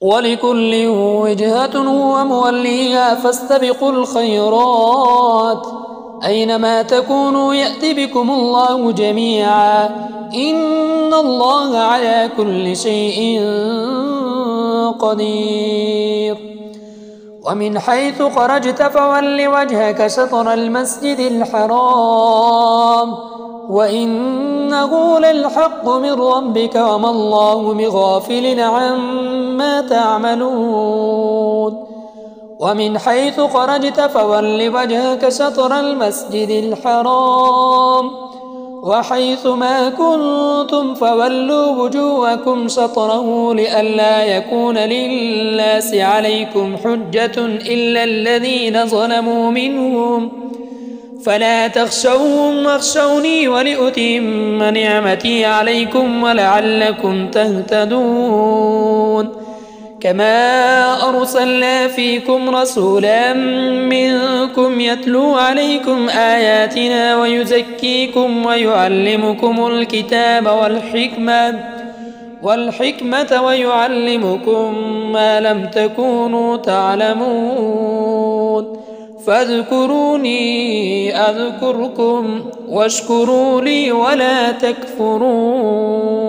ولكل وجهة هو موليها فاستبقوا الخيرات أينما تكونوا يأت بكم الله جميعا إن الله على كل شيء قدير. ومن حيث خرجت فول وجهك شطر المسجد الحرام وإنه للحق من ربك وما الله بغافل عما تعملون. ومن حيث خرجت فول وجهك شطر المسجد الحرام وحيث ما كنتم فولوا وجوهكم شطره لئلا يكون للناس عليكم حجة إلا الذين ظلموا منهم فلا تخشوهم واخشوني ولأتم نعمتي عليكم ولعلكم تهتدون. كما أرسلنا فيكم رسولا منكم يتلو عليكم آياتنا ويزكيكم ويعلمكم الكتاب والحكمة ويعلمكم ما لم تكونوا تعلمون فاذكروني أذكركم واشكروا لي ولا تكفرون.